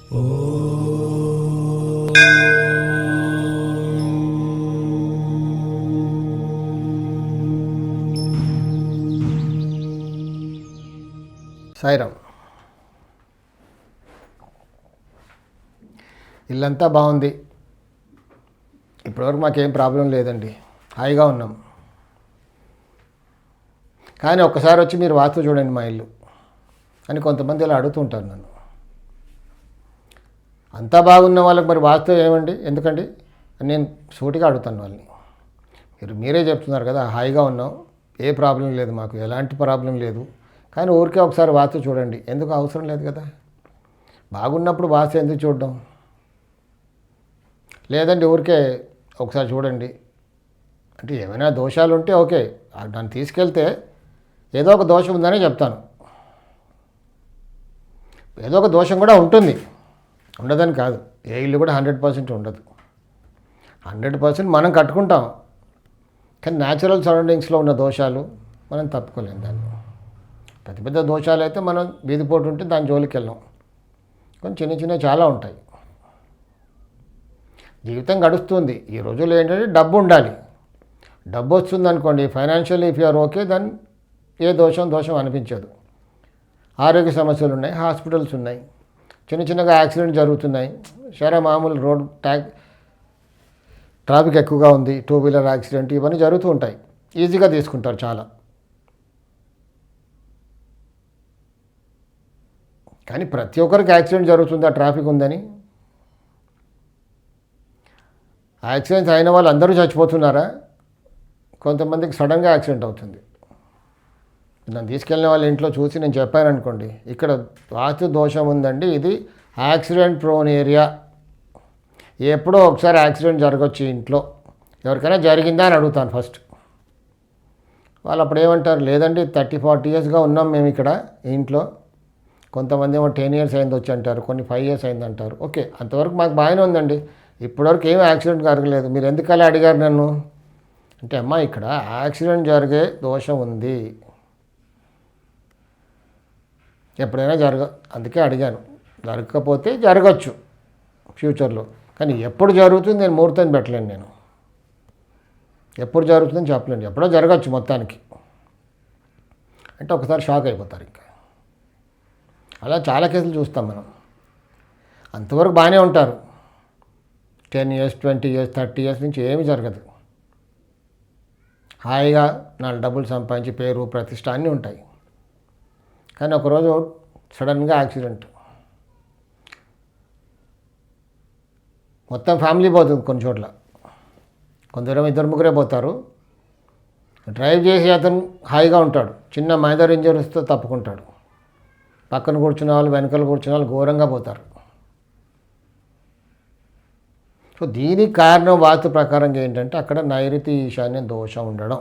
సాయిరామ్. ఇల్లంతా బాగుంది, ఇప్పటివరకు మాకేం ప్రాబ్లం లేదండి, హాయిగా ఉన్నాం. కానీ ఒక్కసారి వచ్చి మీరు వాస్తు చూడండి మా ఇల్లు అని కొంతమంది ఇలా అడుగుతుంటారు నన్ను. అంతా బాగున్న వాళ్ళకి మరి వాస్తు ఏమండి, ఎందుకండి అని నేను సూటిగా అడుగుతాను వాళ్ళని. మీరే చెప్తున్నారు కదా హాయిగా ఉన్నాం, ఏ ప్రాబ్లం లేదు, మాకు ఎలాంటి ప్రాబ్లం లేదు, కానీ ఊరికే ఒకసారి వాస్తు చూడండి. ఎందుకు అవసరం లేదు కదా, బాగున్నప్పుడు వాస్తు ఎందుకు చూడడం? లేదండి ఊరికే ఒకసారి చూడండి అంటే ఏమైనా దోషాలు ఉంటే ఓకే, దాన్ని తీసుకెళ్తే ఏదో ఒక దోషం ఉందనే చెప్తాను. ఏదో ఒక దోషం కూడా ఉంటుంది, ఉండదని కాదు. ఏ ఇల్లు కూడా 100% ఉండదు. 100% మనం కట్టుకుంటాం, కానీ న్యాచురల్ సరౌండింగ్స్లో ఉన్న దోషాలు మనం తప్పుకోలేము. దాన్ని పెద్ద పెద్ద దోషాలు అయితే మనం వీధిపోటు ఉంటే దాని జోలికి వెళ్ళాం. కొన్ని చిన్న చిన్నవి చాలా ఉంటాయి. జీవితం గడుస్తుంది. ఈ రోజుల్లో ఏంటంటే డబ్బు ఉండాలి. డబ్బు వస్తుంది అనుకోండి, financially if you're okay, then ఏ దోషం అనిపించదు. ఆరోగ్య సమస్యలు ఉన్నాయి, హాస్పిటల్స్ ఉన్నాయి, చిన్న చిన్నగా యాక్సిడెంట్ జరుగుతున్నాయి. మామూలు రోడ్ ట్రాఫిక్ ఎక్కువగా ఉంది, 2 వీలర్ యాక్సిడెంట్, ఇవన్నీ జరుగుతూ ఉంటాయి. ఈజీగా తీసుకుంటారు చాలా. కానీ ప్రతి ఒక్కరికి యాక్సిడెంట్ జరుగుతుంది, ఆ ట్రాఫిక్ ఉందని. యాక్సిడెంట్స్ అయిన వాళ్ళు అందరూ చచ్చిపోతున్నారా? కొంతమందికి సడన్గా యాక్సిడెంట్ అవుతుంది. నన్ను తీసుకెళ్ళిన వాళ్ళ ఇంట్లో చూసి నేను చెప్పాను అనుకోండి, ఇక్కడ వాస్తు దోషం ఉందండి, ఇది యాక్సిడెంట్ ప్రోన్ ఏరియా, ఎప్పుడో ఒకసారి యాక్సిడెంట్ జరగవచ్చు ఇంట్లో, ఎవరికైనా జరిగిందా అని అడుగుతాను ఫస్ట్. వాళ్ళు అప్పుడు ఏమంటారు, లేదండి 30-40 ఇయర్స్గా ఉన్నాం మేము ఇక్కడ ఇంట్లో, కొంతమంది ఏమో 10 ఇయర్స్ అయింది వచ్చి అంటారు, కొన్ని 5 ఇయర్స్ అయింది అంటారు. ఓకే, అంతవరకు మాకు బాగానే ఉందండి, ఇప్పటివరకు ఏమీ యాక్సిడెంట్ జరగలేదు, మీరు ఎందుకు అలా అడిగారు నన్ను అంటే, అమ్మా ఇక్కడ యాక్సిడెంట్ జరిగే దోషం ఉంది, ఎప్పుడైనా అందుకే అడిగాను. జరగకపోతే జరగచ్చు ఫ్యూచర్లో, కానీ ఎప్పుడు జరుగుతుంది నేను ముహూర్తం పెట్టలేను. నేను ఎప్పుడు జరుగుతుందని చెప్పలేను, ఎప్పుడో జరగచ్చు మొత్తానికి అంటే ఒకసారి షాక్ అయిపోతారు. ఇంకా అలా చాలా కేసులు చూస్తాం మనం. అంతవరకు బాగానే ఉంటారు, 10 ఇయర్స్ 20 ఇయర్స్ 30 ఇయర్స్ నుంచి ఏమీ జరగదు, హాయిగా 4 డబ్బులు సంపాదించి పేరు ప్రతిష్ట అన్నీ ఉంటాయి. కానీ ఒకరోజు సడన్గా యాక్సిడెంట్, మొత్తం ఫ్యామిలీ పోతుంది. కొన్ని చోట్ల కొందరు 2-3 పోతారు. డ్రైవ్ చేసి అతను హాయిగా ఉంటాడు, చిన్న మైనర్ ఇంజరీస్తో తప్పుకుంటాడు. పక్కన కూర్చున్న వాళ్ళు, వెనకాల కూర్చున్న వాళ్ళు ఘోరంగా పోతారు. సో దీనికి కారణం వాస్తు ప్రకారంగా ఏంటంటే, అక్కడ నైరుతి ఈశాన్య దోషం ఉండడం,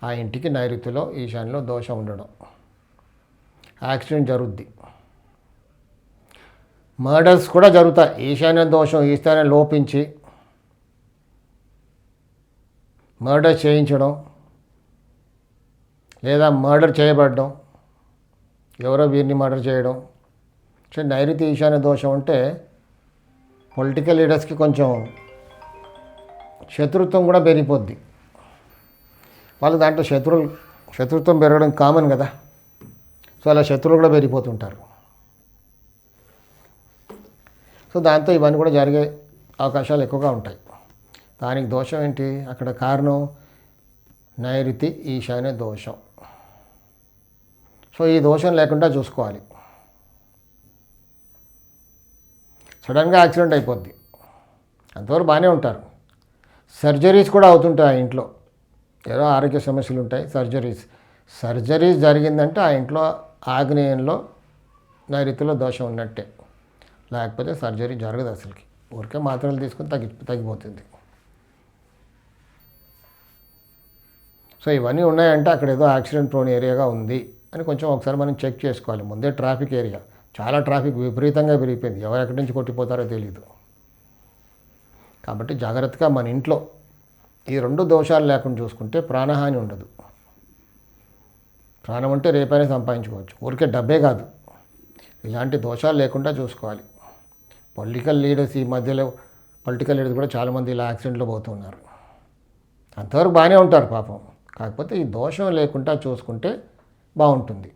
ఆ ఇంటికి నైరుతిలో ఈశాన్యంలో దోషం ఉండడం, యాక్సిడెంట్ జరుగుద్ది. మర్డర్స్ కూడా జరుగుతాయి. ఈశాన్య దోషం ఈశాన్యం లోపించి మర్డర్ చేయించడం, లేదా మర్డర్ చేయబడడం, ఎవరో వీరిని మర్డర్ చేయడం. సో నైరుతి ఈశాన్య దోషం ఉంటే పొలిటికల్ లీడర్స్కి కొంచెం శత్రుత్వం కూడా పెరిగిపోద్ది. వాళ్ళు దాంట్లో శత్రుత్వం పెరగడం కామన్ కదా, సో అలా శత్రువులు కూడా పెరిగిపోతుంటారు. సో దాంతో ఇవన్నీ కూడా జరిగే అవకాశాలు ఎక్కువగా ఉంటాయి. దానికి దోషం ఏంటి, అక్కడ కారణం నైరుతి ఈశాన్య దోషం. సో ఈ దోషం లేకుండా చూసుకోవాలి. సడన్గా యాక్సిడెంట్ అయిపోద్ది, అంతవరకు బాగానే ఉంటారు. సర్జరీస్ కూడా అవుతుంటాయి ఆ ఇంట్లో, ఏదో ఆరోగ్య సమస్యలు ఉంటాయి. సర్జరీస్ జరిగిందంటే ఆ ఇంట్లో ఆగ్నేయంలో నైరుతిలో దోషం ఉన్నట్టే, లేకపోతే సర్జరీ జరగదు అసలుకి. ఊరికే మాత్రలు తీసుకుని తగ్గిపోతుంది. సో ఇవన్నీ ఉన్నాయంటే అక్కడ ఏదో యాక్సిడెంట్ ప్రోన్ ఏరియాగా ఉంది అని కొంచెం ఒకసారి మనం చెక్ చేసుకోవాలి. ముందే ట్రాఫిక్ ఏరియా, చాలా ట్రాఫిక్ విపరీతంగా పెరిగిపోయింది, ఎవరు ఎక్కడి నుంచి కొట్టిపోతారో తెలియదు. కాబట్టి జాగ్రత్తగా మన ఇంట్లో ఈ 2 దోషాలు లేకుండా చూసుకుంటే ప్రాణహాని ఉండదు. ప్రాణం అంటే రేపైనా సంపాదించుకోవచ్చు, ఊరికే డబ్బే కాదు, ఇలాంటి దోషాలు లేకుండా చూసుకోవాలి. పొలిటికల్ లీడర్స్ ఈ మధ్యలో పొలిటికల్ లీడర్స్ కూడా చాలామంది ఇలా యాక్సిడెంట్లో పోతున్నారు. అంతవరకు బాగానే ఉంటారు పాపం. కాకపోతే ఈ దోషం లేకుండా చూసుకుంటే బాగుంటుంది.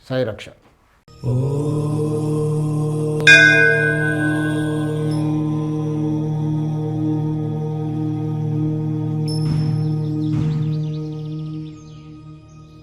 సాయి రక్ష.